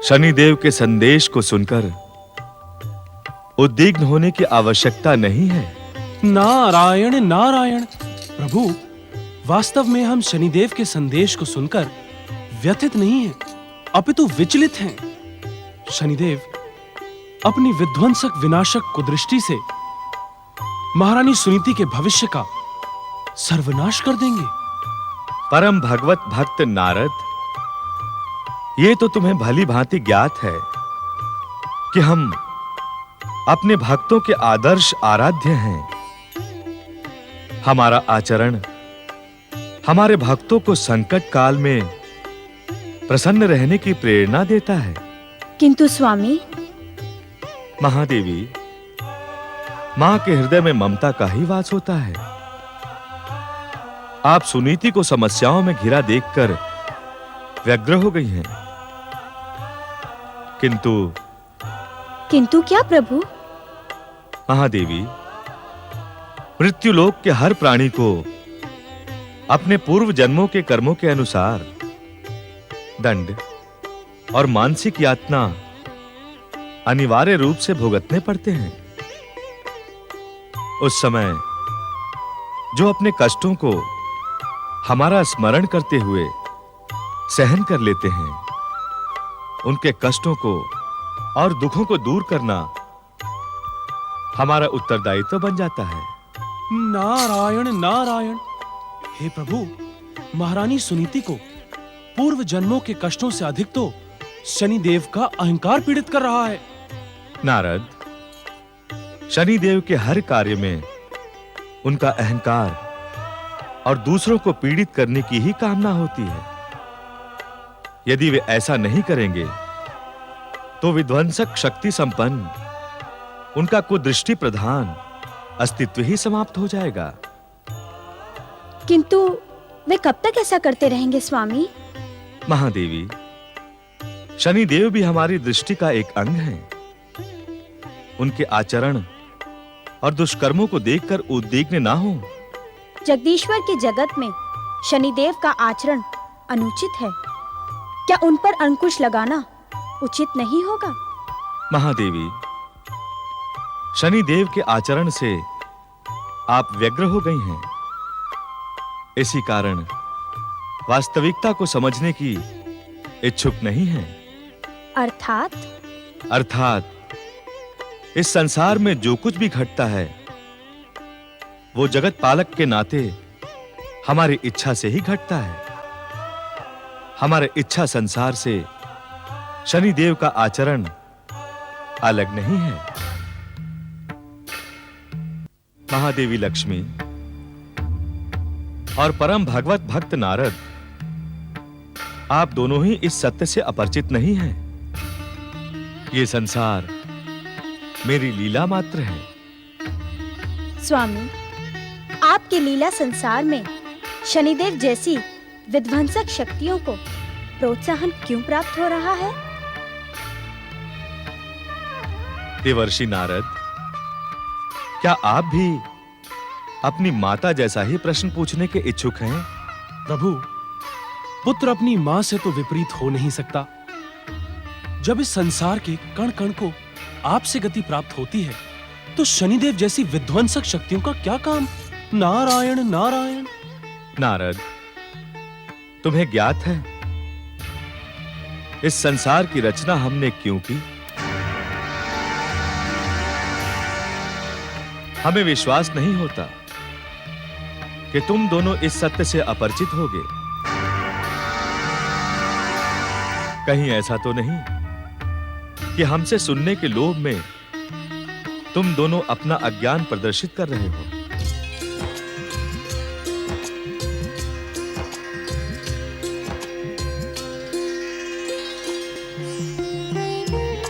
शनिदेव के संदेश को सुनकर उद्विग्न होने की आवश्यकता नहीं है। नारायण नारायण। प्रभु, वास्तव में हम शनिदेव के संदेश को सुनकर व्यथित नहीं हैं, अपितु विचलित हैं। शनिदेव अपनी विध्वंसक विनाशक कुदृष्टि से महारानी सुनीति के भविष्य का सर्वनाश कर देंगे। परम भगवत भक्त नारद, ये तो तुम्हें भली भांति ज्ञात है कि हम अपने भक्तों के आदर्श आराध्य हैं। हमारा आचरण हमारे भक्तों को संकट काल में प्रसन्न रहने की प्रेरणा देता है। किंतु स्वामी, महादेवी, मां के हृदय में ममता का ही वास होता है। आप सुनीति को समस्याओं में घिरा देखकर व्यग्र हो गई हैं। किंतु क्या प्रभु? महादेवी, मृत्युलोक के हर प्राणी को अपने पूर्व जन्मों के कर्मों के अनुसार दंड और मानसिक यातना अनिवार्य रूप से भुगतने पड़ते हैं। उस समय जो अपने कष्टों को हमारा स्मरण करते हुए सहन कर लेते हैं, उनके कष्टों को और दुखों को दूर करना हमारा उत्तरदायित्व बन जाता है। नारायण नारायण। हे प्रभु, महारानी सुनीति को पूर्व जन्मों के कष्टों से अधिक तो शनिदेव का अहंकार पीड़ित कर रहा है। नारद, शनिदेव के हर कार्य में उनका अहंकार और दूसरों को पीड़ित करने की ही कामना होती है। यदि वे ऐसा नहीं करेंगे तो विध्वंसक शक्ति संपन्न उनका कुदृष्टि प्रधान अस्तित्व ही समाप्त हो जाएगा। किंतु वे कब तक ऐसा करते रहेंगे स्वामी? महादेवी, शनिदेव भी हमारी दृष्टि का एक अंग है। उनके आचरण और दुष्कर्मों को देखकर उद्विग्न ना हो। जगदीश्वर के जगत में शनिदेव का आचरण अनुचित है। क्या उन पर अंकुश लगाना उचित नहीं होगा? महादेवी, शनिदेव के आचरण से आप व्यग्र हो गई हैं। इसी कारण वास्तविकता को समझने की इच्छुक नहीं हैं। अर्थात इस संसार में जो कुछ भी घटता है वो जगत पालक के नाते हमारी इच्छा से ही घटता है। हमारे इच्छा संसार से शनिदेव का आचरण अलग नहीं है। महादेवी लक्ष्मी और परम भगवत भक्त नारद, आप दोनों ही इस सत्य से अपरिचित नहीं हैं। ये संसार मेरी लीला मात्र है। स्वामी, आपके लीला संसार में शनिदेव जैसी विध्वंसक शक्तियों को प्रोत्साहन क्यों प्राप्त हो रहा है? देवर्षि नारद, क्या आप भी अपनी माता जैसा ही प्रश्न पूछने के इच्छुक हैं? प्रभु, पुत्र अपनी मां से तो विपरीत हो नहीं सकता। जब इस संसार के कण कण को आपसे गति प्राप्त होती है तो शनिदेव जैसी विध्वंसक शक्तियों का क्या काम? नारायण नारायण। नारद, तुम्हें ज्ञात है इस संसार की रचना हमने क्यों की? हमें विश्वास नहीं होता कि तुम दोनों इस सत्य से अपरिचित होगे। कहीं ऐसा तो नहीं कि हमसे सुनने के लोभ में तुम दोनों अपना अज्ञान प्रदर्शित कर रहे हो?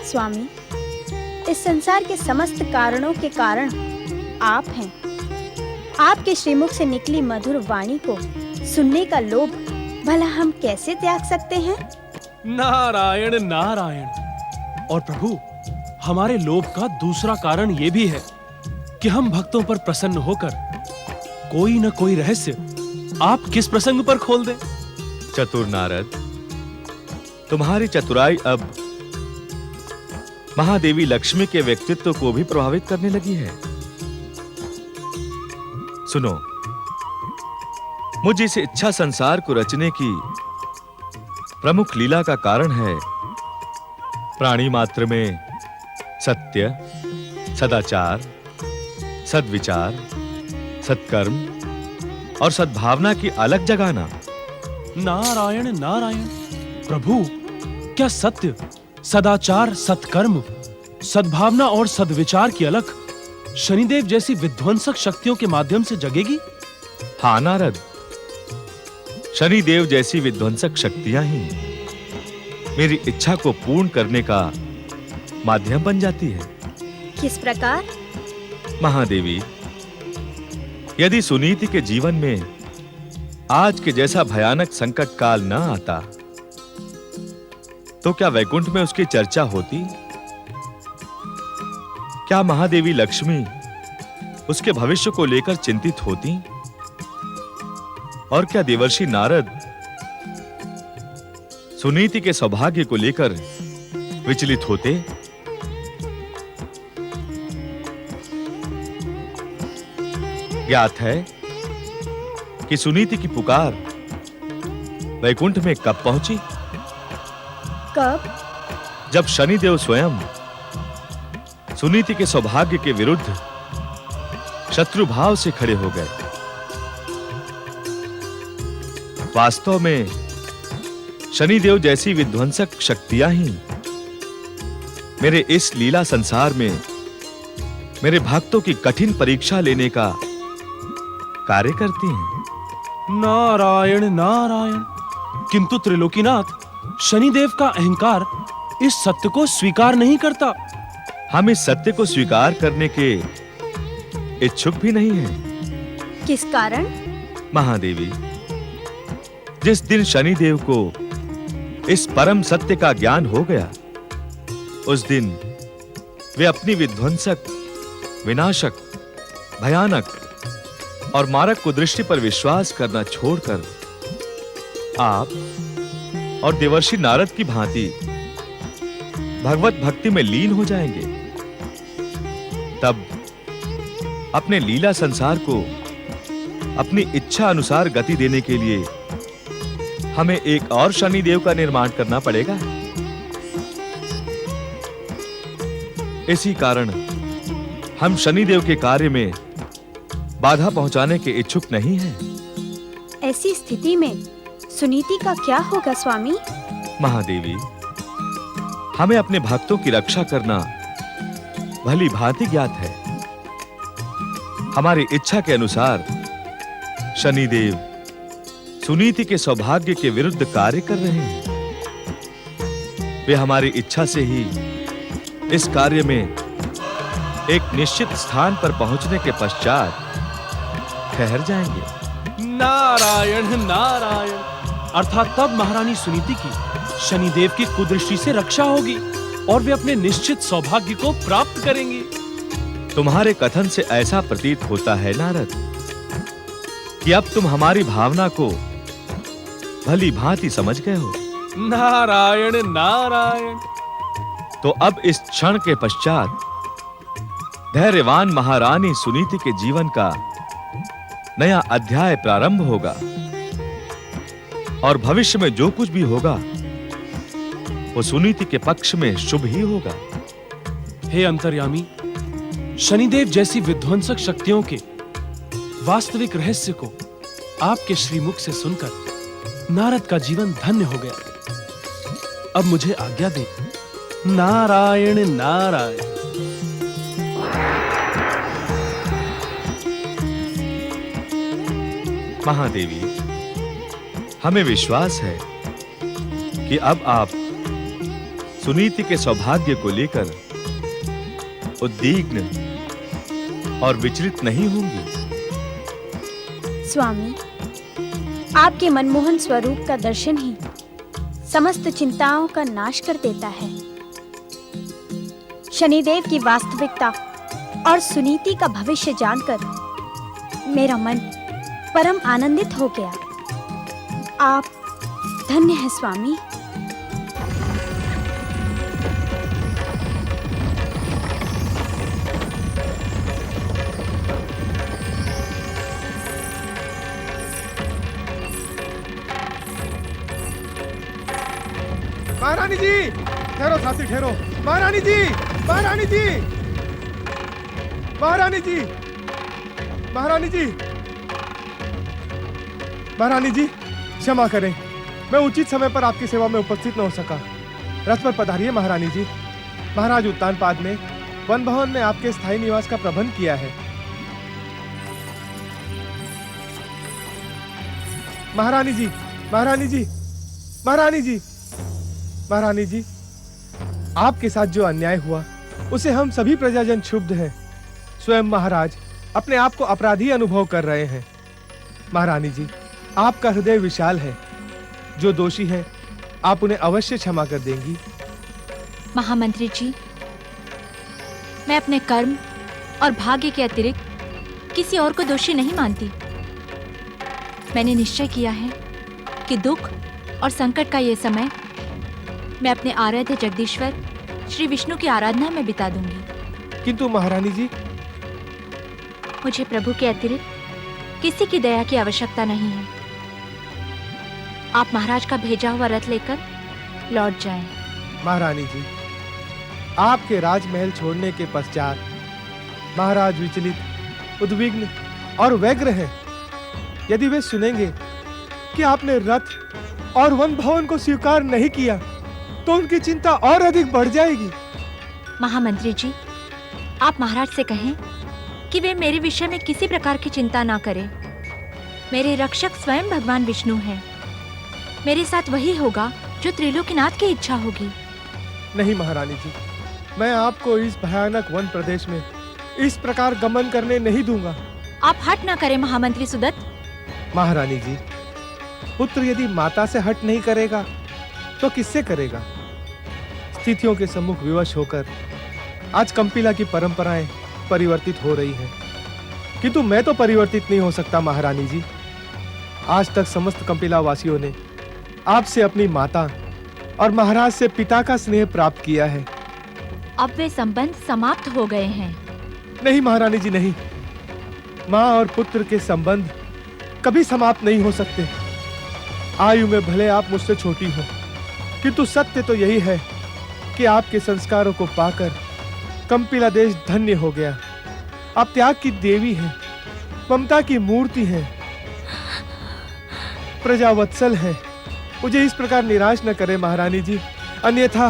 स्वामी, इस संसार के समस्त कारणों के कारण आप हैं। आपके श्रीमुख से निकली मधुर वाणी को सुनने का लोभ भला हम कैसे त्याग सकते हैं? नारायण नारायण। और प्रभु, हमारे लोभ का दूसरा कारण यह भी है कि हम भक्तों पर प्रसन्न होकर कोई न कोई रहस्य आप किस प्रसंग पर खोल दें। चतुर नारद, तुम्हारी चतुराई अब महादेवी लक्ष्मी के व्यक्तित्व को भी प्रभावित करने लगी है। सुनो, मुझ इस इच्छा संसार को रचने की प्रमुख लीला का कारण है प्राणी मात्र में सत्य, सदाचार, सद्विचार, सत्कर्म और सद्भावना की अलग जगाना। नारायण नारायण। प्रभु, क्या सत्य, सदाचार, सत्कर्म, सद्भावना और सद्विचार की अलख शनिदेव जैसी विध्वंसक शक्तियों के माध्यम से जगेगी? हाँ नारद, शनिदेव जैसी विध्वंसक शक्तियां ही मेरी इच्छा को पूर्ण करने का माध्यम बन जाती है। किस प्रकार? महादेवी, यदि सुनीति के जीवन में आज के जैसा भयानक संकट काल न आता तो क्या वैकुंठ में उसकी चर्चा होती? क्या महादेवी लक्ष्मी उसके भविष्य को लेकर चिंतित होती? और क्या देवर्षि नारद सुनीति के सौभाग्य को लेकर विचलित होते? ज्ञात है कि सुनीति की पुकार वैकुंठ में कब पहुंची? कब? जब शनिदेव स्वयं सुनीति के सौभाग्य के विरुद्ध शत्रु भाव से खड़े हो गए। वास्तव में शनिदेव जैसी विध्वंसक शक्तियां ही मेरे इस लीला संसार में मेरे भक्तों की कठिन परीक्षा लेने का कार्य करती हैं। नारायण नारायण। किंतु त्रिलोकीनाथ, शनिदेव का अहंकार इस सत्य को स्वीकार नहीं करता। हम इस सत्य को स्वीकार करने के इच्छुक भी नहीं हैं। किस कारण? महादेवी, जिस दिन शनिदेव को इस परम सत्य का ज्ञान हो गया, उस दिन वे अपनी विध्वंसक, विनाशक, भयानक और मारक कुदृष्टि पर विश्वास करना छोड़कर आप और देवर्षि नारद की भांति भगवत भक्ति में लीन हो जाएंगे। तब अपने लीला संसार को अपनी इच्छा अनुसार गति देने के लिए हमें एक और शनिदेव का निर्माण करना पड़ेगा। इसी कारण हम शनिदेव के कार्य में बाधा पहुंचाने के इच्छुक नहीं हैं। ऐसी स्थिति में सुनीति का क्या होगा स्वामी? महादेवी, हमें अपने भक्तों की रक्षा करना भली भांति ज्ञात है। हमारी इच्छा के अनुसार शनिदेव सुनीति के सौभाग्य के विरुद्ध कार्य कर रहे हैं। वे हमारी इच्छा से ही इस कार्य में एक निश्चित स्थान पर पहुंचने के पश्चात ठहर जाएंगे। नारायण नारायण। अर्थात तब महारानी सुनीति की शनिदेव की कुदृष्टि से रक्षा होगी और वे अपने निश्चित सौभाग्य को प्राप्त करेंगी। तुम्हारे कथन से ऐसा प्रतीत होता है नारद कि अब तुम हमारी भावना को भली भांति समझ गए हो। नारायण नारायण। तो अब इस क्षण के पश्चात धैर्यवान महारानी सुनीति के जीवन का नया अध्याय प्रारंभ होगा और भविष्य में जो कुछ भी होगा वो सुनीति के पक्ष में शुभ ही होगा। हे अंतर्यामी, शनिदेव जैसी विध्वंसक शक्तियों के वास्तविक रहस्य को आपके श्रीमुख से सुनकर नारद का जीवन धन्य हो गया। अब मुझे आज्ञा दें। नारायण नारायण। महादेवी, हमें विश्वास है कि अब आप सुनीति के सौभाग्य को लेकर उद्विग्न और विचलित नहीं होंगी। स्वामी, आपके मनमोहन स्वरूप का दर्शन ही समस्त चिंताओं का नाश कर देता है। शनिदेव की वास्तविकता और सुनीति का भविष्य जानकर मेरा मन परम आनंदित हो गया। आप धन्य हैं स्वामी। महारानी जी ठहरो, साथी ठहरो। महारानी जी, महारानी जी, महारानी जी, महारानी जी, महारानी जी, क्षमा करें, मैं उचित समय पर आपकी सेवा में उपस्थित न हो सका। रथ पर पधारिए महारानी जी। महाराज उत्तानपाद ने वन भवन में आपके स्थायी निवास का प्रबंध किया है। महारानी जी, महारानी जी, महारानी जी, महारानी जी, आपके साथ जो अन्याय हुआ उसे हम सभी प्रजाजन क्षुब्ध हैं। स्वयं महाराज अपने आप को अपराधी अनुभव कर रहे हैं। महारानी जी, आपका हृदय विशाल है। जो दोषी हैं, आप उन्हें अवश्य क्षमा कर देंगी। महामंत्री जी, मैं अपने कर्म और भाग्य के अतिरिक्त किसी और को दोषी नहीं मानती। मैंने निश्चय किया है कि दुख और संकट का ये समय मैं अपने आराध्य जगदीश्वर श्री विष्णु की आराधना में बिता दूंगी। किंतु महारानी जी, मुझे प्रभु के अतिरिक्त किसी की दया की आवश्यकता नहीं है। आप महाराज का भेजा हुआ रथ लेकर लौट जाएं। महारानी जी, आपके राजमहल छोड़ने के पश्चात महाराज विचलित, उद्विग्न और व्यग्र हैं। यदि वे सुनेंगे कि आपने रथ और वन भवन को स्वीकार नहीं किया तो उनकी चिंता और अधिक बढ़ जाएगी। महामंत्री जी, आप महाराज से कहें कि वे मेरे विषय में किसी प्रकार की चिंता ना करें। मेरे रक्षक स्वयं भगवान विष्णु हैं। मेरे साथ वही होगा जो त्रिलोकीनाथ की इच्छा होगी। नहीं महारानी जी, मैं आपको इस भयानक वन प्रदेश में इस प्रकार गमन करने नहीं दूंगा। आप हट ना करें महामंत्री सुदत्त। महारानी जी, पुत्र यदि माता से हट नहीं करेगा तो किससे करेगा? स्थितियों के सम्मुख विवश होकर आज कंपिला की परंपराएं परिवर्तित हो रही हैं, किंतु मैं तो परिवर्तित नहीं हो सकता महारानी जी। आज तक समस्त कंपिला वासियों ने आपसे अपनी माता और महाराज से पिता का स्नेह प्राप्त किया है। अब वे संबंध समाप्त हो गए हैं। नहीं महारानी जी, नहीं। माँ और पुत्र के संबंध कभी समाप्त नहीं हो सकते। आयु में भले आप मुझसे छोटी हो, किंतु सत्य तो यही है कि आपके संस्कारों को पाकर कंपिला देश धन्य हो गया। आप त्याग की देवी हैं, ममता की मूर्ति हैं, प्रजावत्सल हैं। मुझे इस प्रकार निराश न करें महारानी जी, अन्यथा।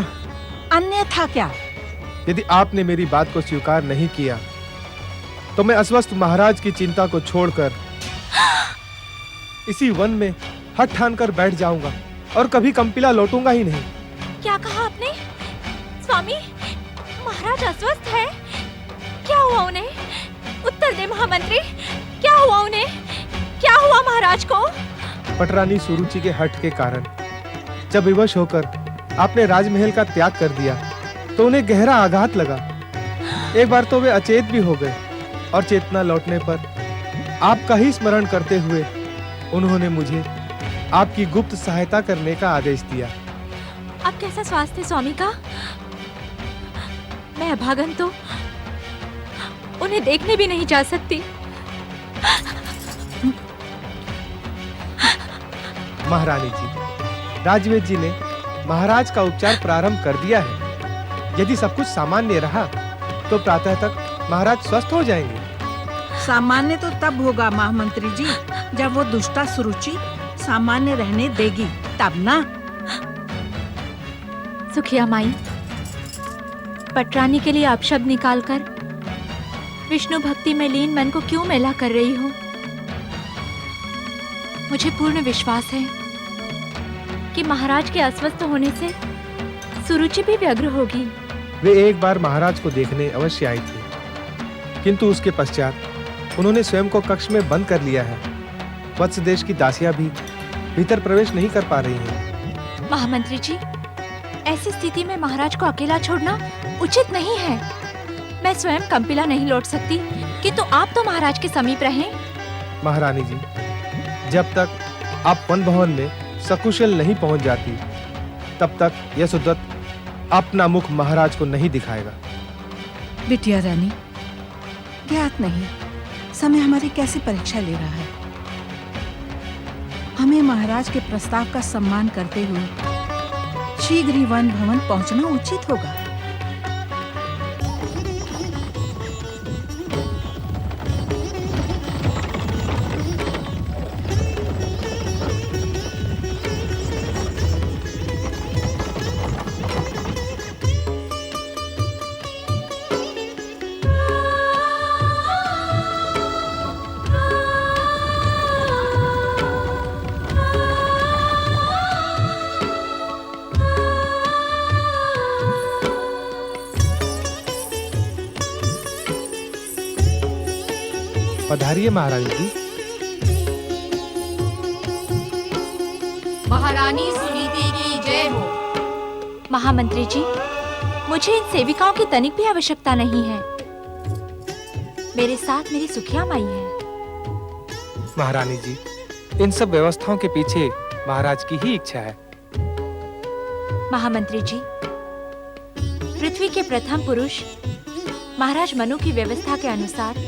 अन्यथा क्या? यदि आपने मेरी बात को स्वीकार नहीं किया तो मैं अस्वस्थ महाराज की चिंता को छोड़कर इसी वन में हट ठान कर बैठ जाऊंगा और कभी कंपिला लौटूंगा ही नहीं। क्या कहा आपने? स्वामी, महाराज अस्वस्थ है? क्या हुआ उन्हें? उत्तर दे महामंत्री, क्या हुआ उन्हें? क्या हुआ महाराज को? पटरानी सुरुचि के हट के कारण जब विवश होकर आपने राजमहल का त्याग कर दिया तो उन्हें गहरा आघात लगा। एक बार तो वे अचेत भी हो गए और चेतना लौटने पर आपका ही स्मरण करते हुए उन्होंने मुझे आपकी गुप्त सहायता करने का आदेश दिया। अब कैसा स्वास्थ्य स्वामी का? मैं अभागन तो उन्हें देखने भी नहीं जा सकती। महारानी जी, राजवेद जी ने महाराज का उपचार प्रारंभ कर दिया है। यदि सब कुछ सामान्य रहा तो प्रातः तक महाराज स्वस्थ हो जाएंगे। सामान्य तो तब होगा महामंत्री जी जब वो दुष्टा सुरुचि सामान्य रहने देगी, तब ना। सुखिया माई, पटरानी के लिए अपशब्द निकालकर विष्णु भक्ति में लीन मन को क्यों मेला कर रही हो? मुझे पूर्ण विश्वास है कि महाराज के अस्वस्थ होने से सुरुचि भी व्यग्र होगी। वे एक बार महाराज को देखने अवश्य आई थी, किंतु उसके पश्चात उन्होंने स्वयं को कक्ष में बंद कर लिया है। वत्स देश की दासियां भी भीतर प्रवेश नहीं कर पा रही हैं। महामंत्री जी, ऐसी स्थिति में महाराज को अकेला छोड़ना उचित नहीं है। मैं स्वयं कंपिला नहीं लौट सकती, किंतु आप तो महाराज के समीप रहें। महारानी जी, जब तक आप वन भवन में सकुशल नहीं पहुंच जाती, तब तक यशोदत्त अपना मुख महाराज को नहीं दिखाएगा। बिटिया रानी, ज्ञात नहीं समय हमारी कैसी परीक्षा ले रहा है। हमें महाराज के प्रस्ताव का सम्मान करते हुए शीघ्र ही वन भवन पहुंचना उचित होगा। पधारिए महारानी जी। महारानी सुनीति की जय हो। महामंत्री जी, मुझे इन सेविकाओं की तनिक भी आवश्यकता नहीं है। मेरे साथ मेरी सुखिया माई है। महारानी जी, इन सब व्यवस्थाओं के पीछे महाराज की ही इच्छा है। महामंत्री जी, पृथ्वी के प्रथम पुरुष महाराज मनु की व्यवस्था के अनुसार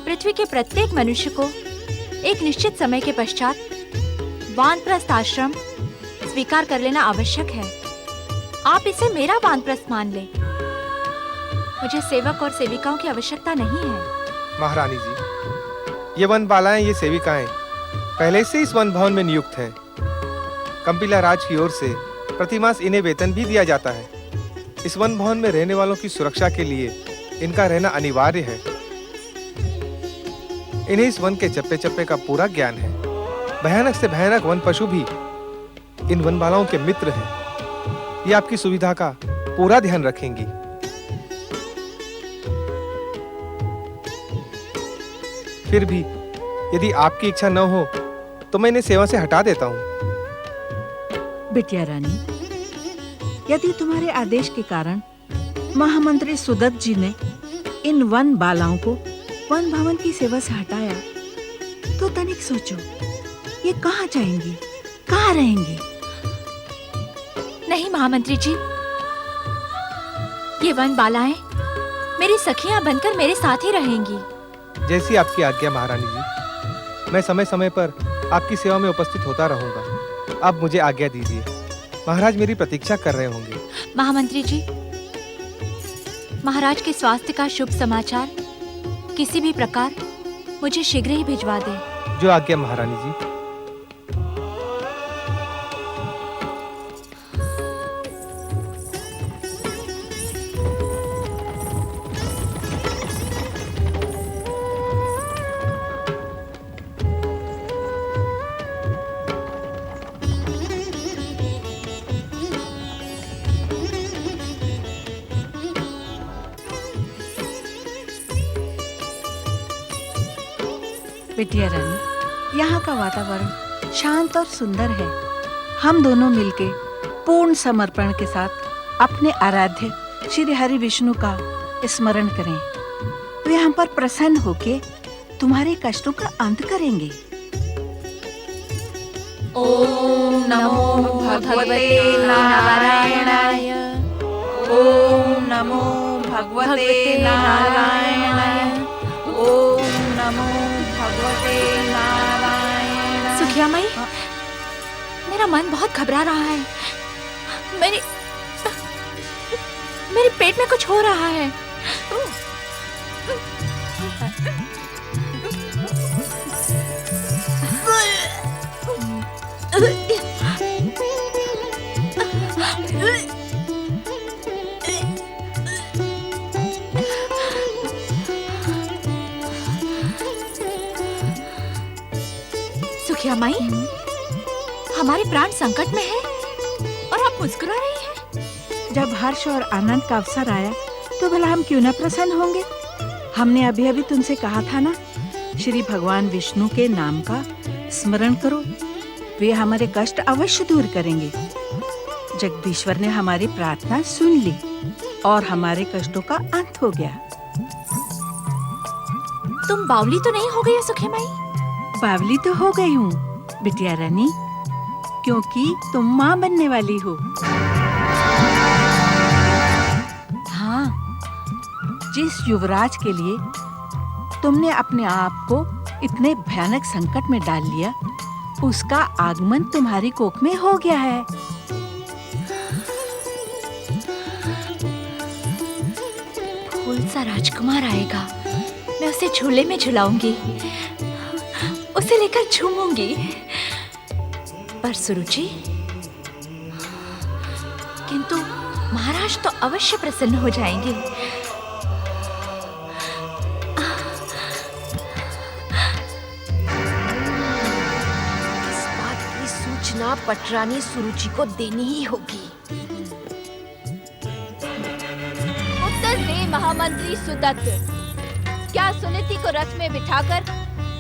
पृथ्वी के प्रत्येक मनुष्य को एक निश्चित समय के पश्चात वानप्रस्थ आश्रम स्वीकार कर लेना आवश्यक है। आप इसे मेरा वानप्रस्थ मान लें। मुझे सेवक और सेविकाओं की आवश्यकता नहीं है। महारानी जी, ये वन बालाएं, ये सेविकाएं पहले से इस वन भवन में नियुक्त हैं। कंपिला राज की ओर से प्रतिमास इन्हें वेतन भी दिया जाता है। इस वन भवन में रहने वालों की सुरक्षा के लिए इनका रहना अनिवार्य है। इन्हें इस वन के चप्पे चप्पे का पूरा ज्ञान है। भयानक से भयानक वन पशु भी इन वन बालाओं के मित्र हैं। ये आपकी सुविधा का पूरा ध्यान रखेंगी। फिर भी यदि आपकी इच्छा न हो तो मैं इन्हें सेवा से हटा देता हूँ। बिटिया रानी, यदि तुम्हारे आदेश के कारण महामंत्री सुदत्त जी ने इन वन बालाओं को वन भवन की सेवा से हटाया, तो तनिक सोचो, ये कहाँ जाएंगी, कहाँ रहेंगी? नहीं महामंत्री जी, ये वन बालाएं मेरी सखियां बनकर मेरे साथ ही रहेंगी। जैसी आपकी आज्ञा महारानी जी। मैं समय समय पर आपकी सेवा में उपस्थित होता रहूंगा। आप मुझे आज्ञा दीजिए। महाराज मेरी प्रतीक्षा कर रहे होंगे। महामंत्री जी, महाराज के स्वास्थ्य का शुभ समाचार किसी भी प्रकार मुझे शीघ्र ही भिजवा दे। जो आज्ञा महारानी जी। बिटिया रानी, यहाँ का वातावरण शांत और सुंदर है। हम दोनों मिलके पूर्ण समर्पण के साथ अपने आराध्य श्री हरि विष्णु का स्मरण करें। वे हम पर प्रसन्न होके तुम्हारे कष्टों का अंत करेंगे। ओम नमो भगवते नारायणाय। ओम नमो भगवते नारायणाय। ओम नमो भगवते नारायण। सुखिया माई, मेरा मन बहुत घबरा रहा है। मेरे पेट में कुछ हो रहा है। सुखिया माई, हमारे प्राण संकट में हैं और आप मुस्कुरा रही हैं। जब हर्ष और आनंद का अवसर आया तो भला हम क्यों न प्रसन्न होंगे। हमने अभी अभी तुमसे कहा था ना, श्री भगवान विष्णु के नाम का स्मरण करो, वे हमारे कष्ट अवश्य दूर करेंगे। जगदीश्वर ने हमारी प्रार्थना सुन ली और हमारे कष्टों का अंत हो गया। तुम बावली तो नहीं हो गई हो सुखिया माई? बावली तो हो गई हूँ बिटिया रानी, क्योंकि तुम माँ बनने वाली हो। हाँ, जिस युवराज के लिए तुमने अपने आप को इतने भयानक संकट में डाल लिया, उसका आगमन तुम्हारी कोख में हो गया है। खूबसूरत सा राजकुमार आएगा, मैं उसे झूले में झुलाऊंगी, उसे लेकर झूमूंगी। पर सुरुचि, किंतु महाराज तो अवश्य प्रसन्न हो जाएंगे। इस बात की सूचना पटरानी सुरुचि को देनी ही होगी। उत्तर दे महामंत्री सुदत्त, क्या सुनीति को रथ में बिठाकर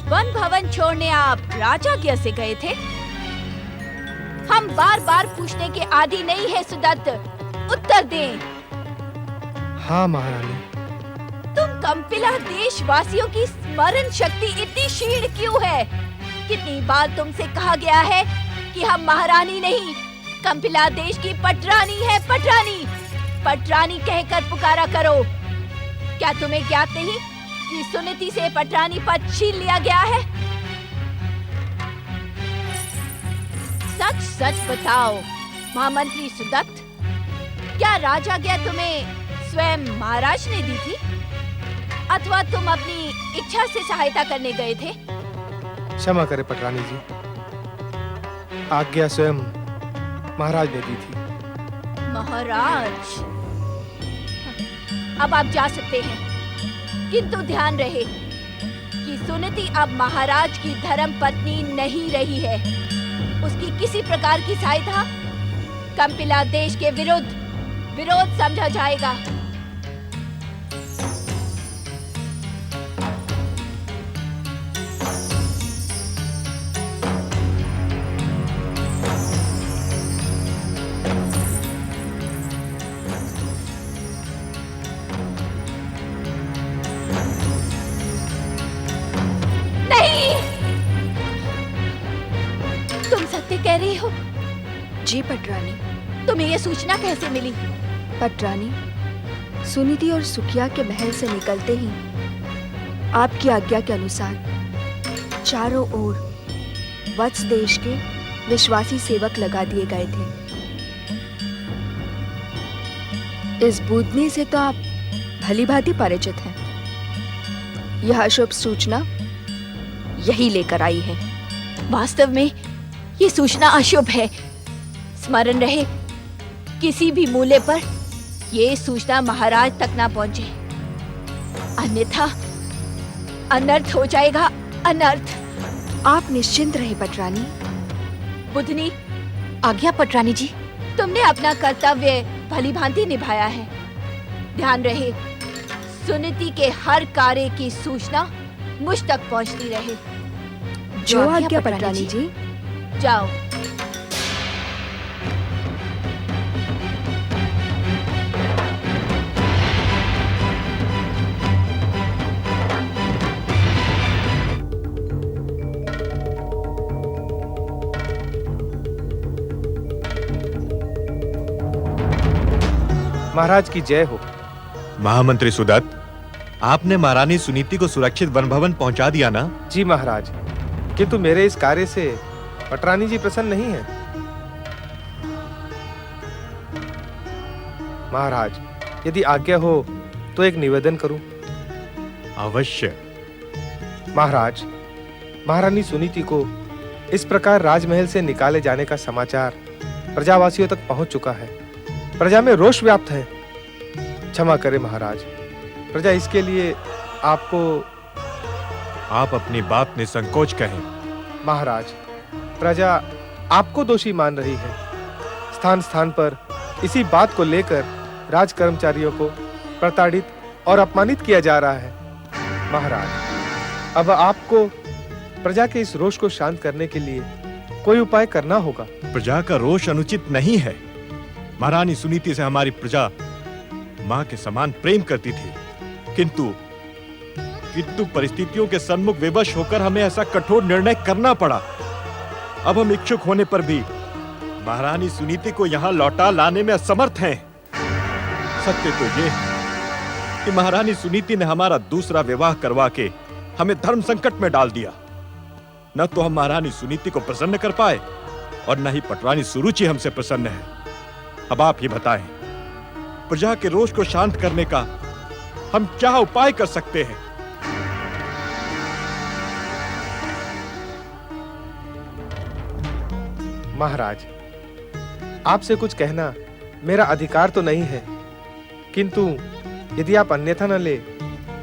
वन भवन छोड़ने आप राजाज्ञा से गए थे? हम बार बार पूछने के आदी नहीं है सुदत्त, उत्तर दें। हाँ महारानी। तुम कंपिला देशवासियों की स्मरण शक्ति इतनी क्षीण क्यों है? कितनी बार तुमसे कहा गया है कि हम महारानी नहीं, कंपिला देश की पटरानी है, पटरानी। पटरानी कहकर पुकारा करो। क्या तुम्हें ज्ञात नहीं कि सुनीति से पटरानी पद छीन लिया गया है? सच सच बताओ महामंत्री सुदत्त, क्या राजाज्ञा तुम्हें स्वयं महाराज ने दी थी, अथवा तुम अपनी इच्छा से सहायता करने गए थे? क्षमा करें पटरानी जी, आज्ञा स्वयं महाराज ने दी थी। महाराज, अब आप जा सकते हैं, किंतु ध्यान रहे कि सुनीति अब महाराज की धर्म पत्नी नहीं रही है। उसकी किसी प्रकार की सहायता कंपिला देश के विरोध समझा जाएगा। कह रही हो? जी पटरानी। तुम्हें ये सूचना कैसे मिली? पटरानी, सुनीति और सुखिया के महल से निकलते ही आपकी आज्ञा के अनुसार चारों ओर वत्स देश के विश्वासी सेवक लगा दिए गए थे। इस बूदनी से तो आप भली भांति परिचित हैं। यह अशुभ सूचना यही लेकर आई है। वास्तव में ये सूचना अशुभ है। स्मरण रहे, किसी भी मूल्य पर ये सूचना महाराज तक ना पहुंचे, अन्यथा अनर्थ हो जाएगा, अनर्थ। आप निश्चिंत रहे पटरानी। बुधनी, आज्ञा पटरानी जी। तुमने अपना कर्तव्य भली भांति निभाया है। ध्यान रहे, सुनीति के हर कार्य की सूचना मुझ तक पहुंचती रहे। जो आज्ञा पटरानी जी। जाओ। महाराज की जय हो। महामंत्री सुदत्त, आपने महारानी सुनीति को सुरक्षित वन भवन पहुंचा दिया ना? जी महाराज, किंतु मेरे इस कार्य से पटरानी जी प्रसन्न नहीं है। महाराज, यदि आज्ञा हो तो एक निवेदन करूं? अवश्य। महाराज, महारानी सुनीति को इस प्रकार राजमहल से निकाले जाने का समाचार प्रजावासियों तक पहुंच चुका है। प्रजा में रोष व्याप्त है। क्षमा करें महाराज, प्रजा इसके लिए आपको। आप अपनी बात निसंकोच कहें। महाराज, प्रजा आपको दोषी मान रही है। स्थान स्थान पर इसी बात को लेकर राज कर्मचारियों को प्रताड़ित और अपमानित किया जा रहा है। महाराज, अब आपको प्रजा के इस रोष को शांत करने के लिए कोई उपाय करना होगा। प्रजा का रोष अनुचित नहीं है। महारानी सुनीति से हमारी प्रजा मां के समान प्रेम करती थी, किंतु परिस्थितियों के सन्मुख विवश होकर हमें ऐसा कठोर निर्णय करना पड़ा। अब हम इच्छुक होने पर भी महारानी सुनीति को यहां लौटा लाने में असमर्थ हैं। सत्य तो ये है कि महारानी सुनीति ने हमारा दूसरा विवाह करवा के हमें धर्म संकट में डाल दिया। न तो हम महारानी सुनीति को प्रसन्न कर पाए और न ही पटरानी सुरुचि हमसे प्रसन्न है। अब आप ही बताएं, प्रजा के रोष को शांत करने का हम क्या उपाय कर सकते हैं? महाराज, आपसे कुछ कहना मेरा अधिकार तो नहीं है, किंतु यदि आप अन्यथा न ले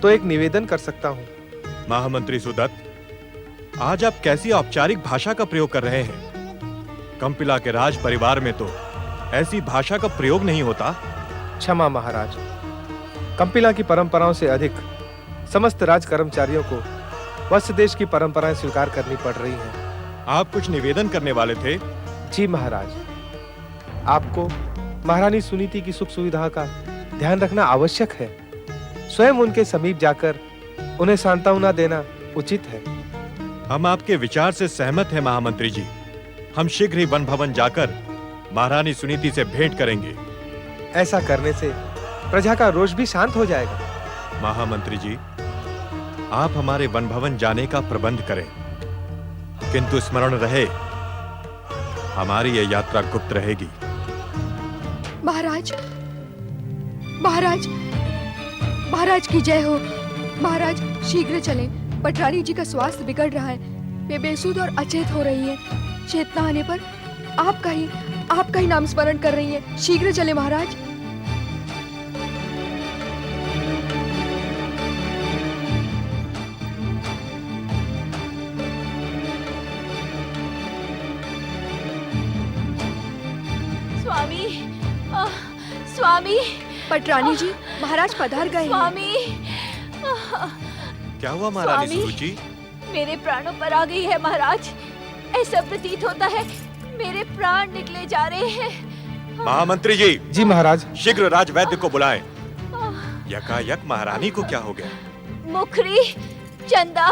तो एक निवेदन कर सकता हूं। महामंत्री सुदत्त, आज आप कैसी औपचारिक भाषा का प्रयोग कर रहे हैं? कंपिला के राज परिवार में तो ऐसी भाषा का प्रयोग नहीं होता। क्षमा महाराज, कंपिला की परंपराओं से अधिक समस्त राज कर्मचारियों को वत्स देश की परंपराएं स्वीकार करनी पड़ रही हैं। आप कुछ निवेदन करने वाले थे? जी महाराज, आपको महारानी सुनीति की सुख सुविधा का ध्यान रखना आवश्यक है। स्वयं उनके समीप जाकर उन्हें सांत्वना देना उचित है। हम आपके विचार से सहमत हैं महामंत्री जी। हम शीघ्र ही वन भवन जाकर महारानी सुनीति से भेंट करेंगे। ऐसा करने से प्रजा का रोष भी शांत हो जाएगा। महामंत्री जी, आप हमारे वन भवन जाने का प्रबंध करें, किंतु स्मरण रहे हमारी यह यात्रा गुप्त रहेगी। महाराज, महाराज, महाराज की जय हो। महाराज शीघ्र चलें, पटरानी जी का स्वास्थ्य बिगड़ रहा है। वे बेसुध और अचेत हो रही हैं। चेतना आने पर आपका ही नाम स्मरण कर रही हैं। शीघ्र चलें महाराज। स्वामी, स्वामी, पटरानी जी, महाराज पधार गए हैं। स्वामी, क्या हुआ महारानी स्वामी, सुरुचि? मेरे प्राणों पर आ गई है महाराज। ऐसा प्रतीत होता है मेरे प्राण निकले जा रहे हैं। महामंत्री जी। जी महाराज। शीघ्र राजवैद्य को बुलाएं। यकायक महारानी को क्या हो गया? मुखरी, चंदा,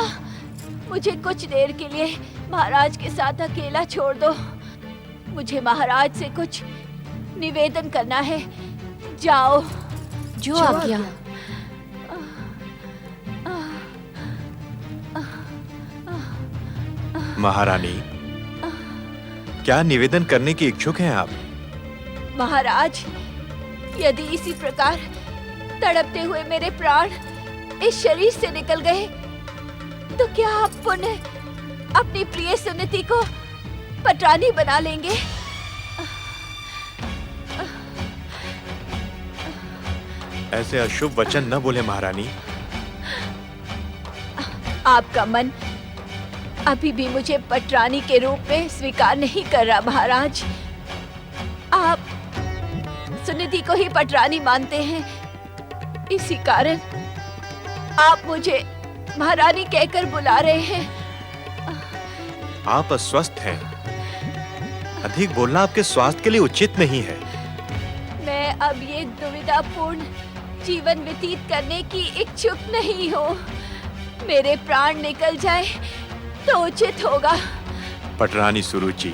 मुझे कुछ देर के लिए महाराज के साथ अकेला छोड़ दो। मुझे महाराज से कुछ निवेदन करना है। जाओ। जो आज्ञा। महारानी, क्या निवेदन करने की इच्छुक हैं आप? महाराज, यदि इसी प्रकार तड़पते हुए मेरे प्राण इस शरीर से निकल गए तो क्या आप पुनः अपनी प्रिय सुनीति को पटरानी बना लेंगे? ऐसे अशुभ वचन न बोले महारानी। आपका मन अभी भी मुझे पटरानी के रूप में स्वीकार नहीं कर रहा महाराज। आप सुनिधि को ही पटरानी मानते हैं, इसी कारण आप मुझे महारानी कहकर बुला रहे हैं। आप अस्वस्थ हैं। अधिक बोलना आपके स्वास्थ्य के लिए उचित नहीं है। मैं अब ये दुविधापूर्ण जीवन व्यतीत करने की इच्छुक नहीं हूँ। मेरे प्राण निकल जाए तो उचित होगा। पटरानी सुरुचि,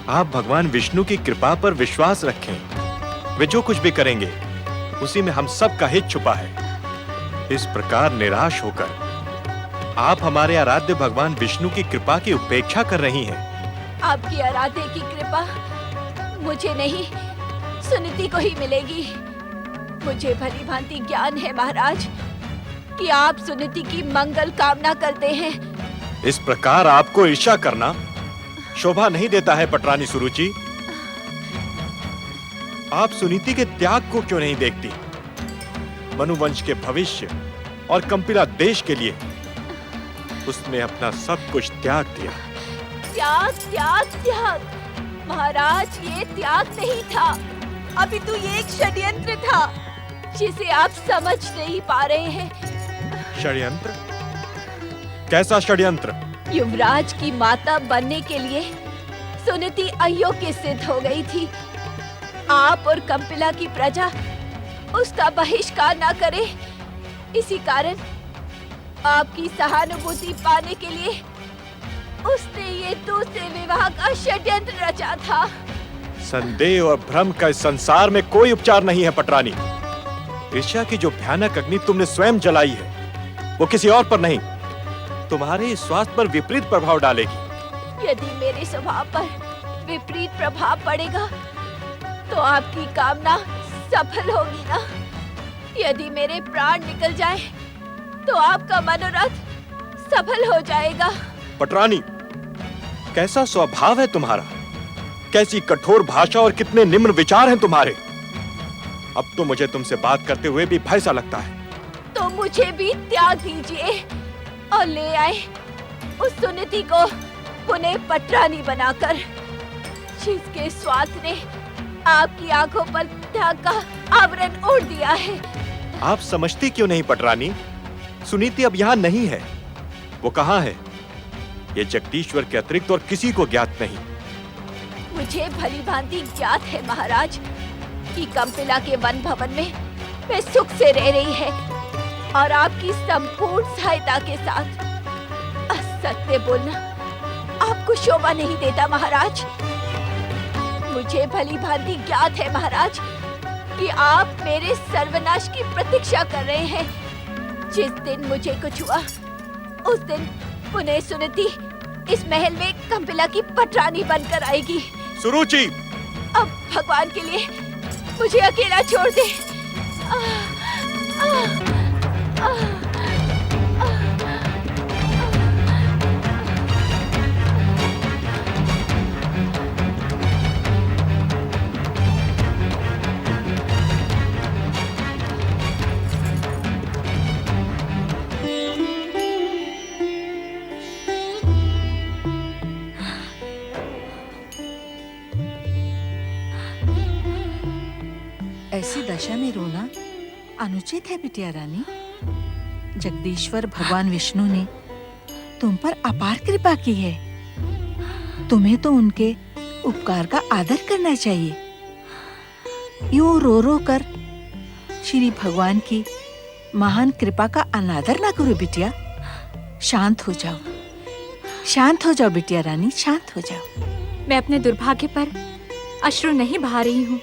आप भगवान विष्णु की कृपा पर विश्वास रखें। वे जो कुछ भी करेंगे उसी में हम सब का हित छुपा है। इस प्रकार निराश होकर आप हमारे आराध्य भगवान विष्णु की कृपा की उपेक्षा कर रही हैं। आपकी आराध्य की कृपा मुझे नहीं, सुनीति को ही मिलेगी। मुझे भली भांति ज्ञान है महाराज कि आप सुनीति की मंगल कामना करते हैं। इस प्रकार आपको ईर्ष्या करना शोभा नहीं देता है पटरानी सुरुचि। आप सुनीति के त्याग को क्यों नहीं देखती? मनुवंश के भविष्य और कंपिला देश के लिए उसने अपना सब कुछ त्याग दिया। त्याग, त्याग, त्याग। महाराज, ये त्याग नहीं था, अभी तो ये एक षड्यंत्र था जिसे आप समझ नहीं पा रहे हैं। षड्यंत्र? कैसा षड्यंत्र? युवराज की माता बनने के लिए सुनीति अयोग्य सिद्ध हो गई थी। आप और कंपिला की प्रजा उसका बहिष्कार ना करे, इसी कारण आपकी सहानुभूति पाने के लिए उसने ये दूसरे विवाह का षड्यंत्र रचा था। संदेह और भ्रम का इस संसार में कोई उपचार नहीं है पटरानी। ईर्ष्या की जो भयानक अग्नि तुमने स्वयं जलाई है वो किसी और पर नहीं, तुम्हारे स्वास्थ्य पर विपरीत प्रभाव डालेगी। यदि मेरे स्वभाव पर विपरीत प्रभाव पड़ेगा तो आपकी कामना सफल होगी ना? यदि मेरे प्राण निकल जाए तो आपका मनोरथ सफल हो जाएगा। पटरानी, कैसा स्वभाव है तुम्हारा, कैसी कठोर भाषा और कितने निम्न विचार हैं तुम्हारे। अब तो मुझे तुमसे बात करते हुए भी भय सा लगता है। तो मुझे भी त्याग दीजिए और ले आए उस सुनीति को पुनः पटरानी बनाकर, जिसके स्वार्थ ने आपकी आंखों पर त्याग का आवरण ओढ़ दिया है। आप समझती क्यों नहीं पटरानी, सुनीति अब यहाँ नहीं है। वो कहाँ है, ये जगदीश्वर के अतिरिक्त और किसी को ज्ञात नहीं। मुझे भली भांति ज्ञात है महाराज कि कंपिला के वन भवन में वे सुख से रह रही है और आपकी संपूर्ण सहायता के साथ। असत्य बोलना आपको शोभा नहीं देता महाराज। मुझे भली भांति ज्ञात है महाराज कि आप मेरे सर्वनाश की प्रतीक्षा कर रहे हैं। जिस दिन मुझे कुछ हुआ उस दिन पुनः सुनीति इस महल में कंपिला की पटरानी बनकर आएगी। सुरुचि, अब भगवान के लिए मुझे अकेला छोड़ दे। ऐसी दशा में रोना अनुचित है बिटिया रानी। जगदीश्वर भगवान विष्णु ने तुम पर अपार कृपा की है। तुम्हें तो उनके उपकार का आदर करना चाहिए। यूं रो रो कर श्री भगवान की महान कृपा का अनादर ना करो बिटिया। शांत हो जाओ, शांत हो जाओ बिटिया रानी, शांत हो जाओ। मैं अपने दुर्भाग्य पर अश्रु नहीं बहा रही हूँ,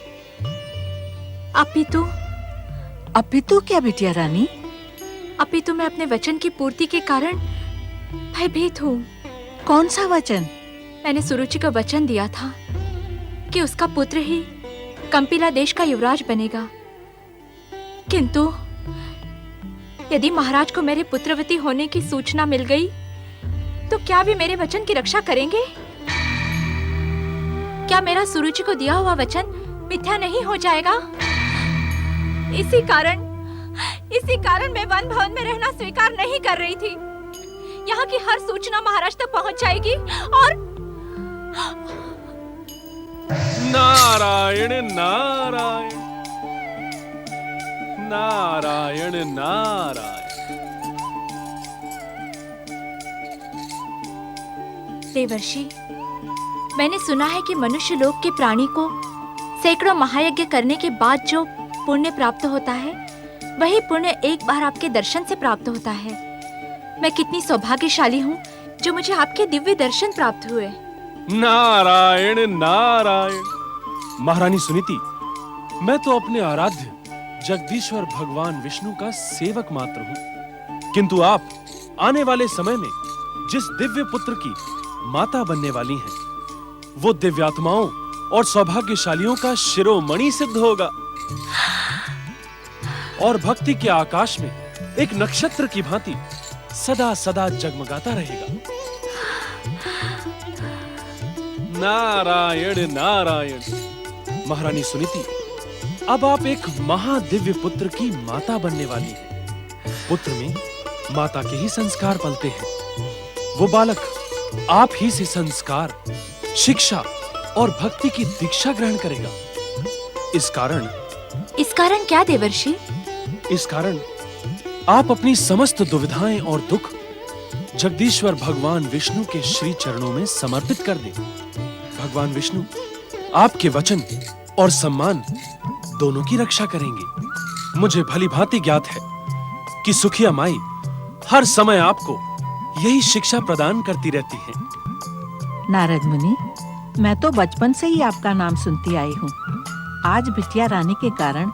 अपितु क्या बिटिया रानी? अपितु मैं अपने वचन की पूर्ति के कारण भयभीत हूँ। कौन सा वचन? मैंने सुरुचि को वचन दिया था कि उसका पुत्र ही कंपिला देश का युवराज बनेगा, किंतु यदि महाराज को मेरे पुत्रवती होने की सूचना मिल गई तो क्या वे मेरे वचन की रक्षा करेंगे? क्या मेरा सुरुचि को दिया हुआ वचन मिथ्या नहीं हो जाएगा? इसी कारण मैं वन भवन में रहना स्वीकार नहीं कर रही थी। यहाँ की हर सूचना महाराज तक पहुँच जाएगी और नारायण नारायण नारायण नारायण। देवर्षि, मैंने सुना है कि मनुष्य लोक के प्राणी को सैकड़ों महायज्ञ करने के बाद जो पुण्य प्राप्त होता है, वही पुण्य एक बार आपके दर्शन से प्राप्त होता है। मैं कितनी सौभाग्यशाली हूँ जो मुझे आपके दिव्य दर्शन प्राप्त हुए। नारायण नारायण। महारानी सुनीति, मैं तो अपने आराध्य जगदीश्वर भगवान विष्णु का सेवक मात्र हूँ, किंतु आप आने वाले समय में जिस दिव्य पुत्र की माता बनने वाली हैं, वो दिव्यात्माओं और सौभाग्यशालियों का शिरोमणि सिद्ध होगा और भक्ति के आकाश में एक नक्षत्र की भांति सदा सदा जगमगाता रहेगा। नारायण नारायण। महारानी सुनीति, अब आप एक महादिव्य पुत्र की माता बनने वाली हैं। पुत्र में माता के ही संस्कार पलते हैं। वो बालक आप ही से संस्कार, शिक्षा और भक्ति की दीक्षा ग्रहण करेगा। इस कारण क्या देवर्षि? इस कारण आप अपनी समस्त दुविधाएं और दुख जगदीश्वर भगवान विष्णु के श्री चरणों में समर्पित कर दें। भगवान विष्णु आपके वचन और सम्मान दोनों की रक्षा करेंगे। मुझे भली भांति ज्ञात है कि सुखिया माई हर समय आपको यही शिक्षा प्रदान करती रहती हैं। नारद मुनि, मैं तो बचपन से ही आपका नाम सुनती आई हूँ। आज बिटिया रानी के कारण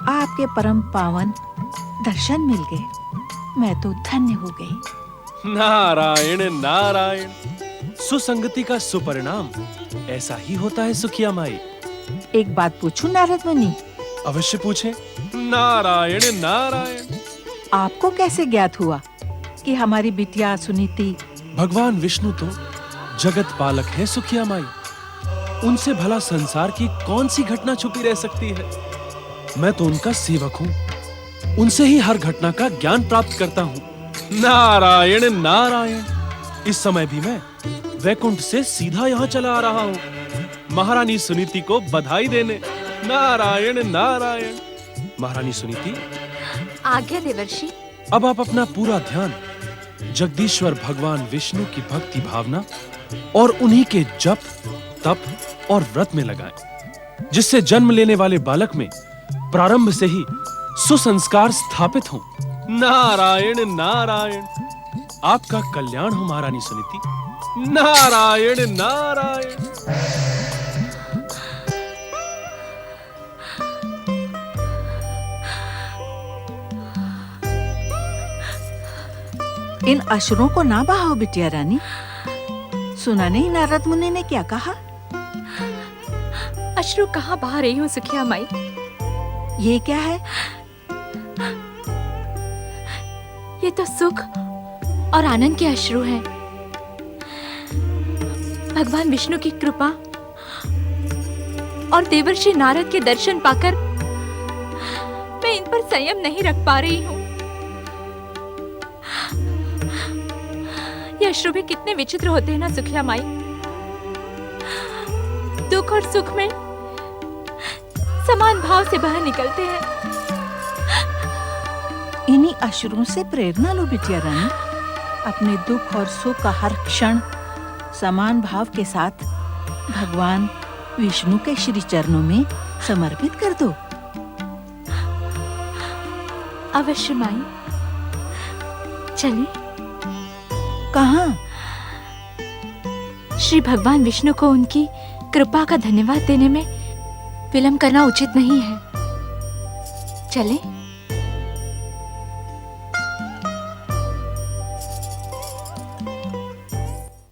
आपके परम पावन दर्शन मिल गए। मैं तो धन्य हो गई। नारायण नारायण। सुसंगति का सुपरिणाम ऐसा ही होता है सुखिया माई। एक बात पूछूं नारद मुनि? अवश्य पूछें। नारायण नारायण। आपको कैसे ज्ञात हुआ कि हमारी बिटिया सुनीति? भगवान विष्णु तो जगत पालक है सुखिया माई। उनसे भला संसार की कौन सी घटना छुपी रह सकती है। मैं तो उनका सेवक हूँ, उनसे ही हर घटना का ज्ञान प्राप्त करता हूँ। नारायण नारायण। इस समय भी मैं वैकुंठ से सीधा यहाँ चला आ रहा हूँ महारानी सुनीति को बधाई देने। नारायण नारायण। महारानी सुनीति, आज्ञा देवर्षि। अब आप अपना पूरा ध्यान जगदीश्वर भगवान विष्णु की भक्ति भावना और उन्हीं के जप, तप और व्रत में लगाएं, जिससे जन्म लेने वाले बालक में प्रारंभ से ही सुसंस्कार स्थापित हों। नारायण नारायण। आपका कल्याण हो महारानी सुनीति। नारायण नारायण। इन अश्रुओं को ना बहाओ बिटिया रानी। सुना नहीं नारद मुनि ने क्या कहा? अश्रु कहाँ बहा रही हूँ सुखिया माई। ये क्या है? ये तो सुख और आनंद के अश्रु हैं। भगवान विष्णु की कृपा और देवर्षि नारद के दर्शन पाकर मैं इन पर संयम नहीं रख पा रही हूँ। ये अश्रु भी कितने विचित्र होते हैं ना सुखिया माई। दुख और सुख में समान भाव से बह निकलते हैं। इन्हीं अश्रुओं से प्रेरणा लो बिटिया रानी। अपने दुख और सुख का हर क्षण समान भाव के साथ भगवान विष्णु के श्री चरणों में समर्पित कर दो। अवश्य माई। चलिए। कहाँ? श्री भगवान विष्णु को उनकी कृपा का धन्यवाद देने में विलंब करना उचित नहीं है। चलें?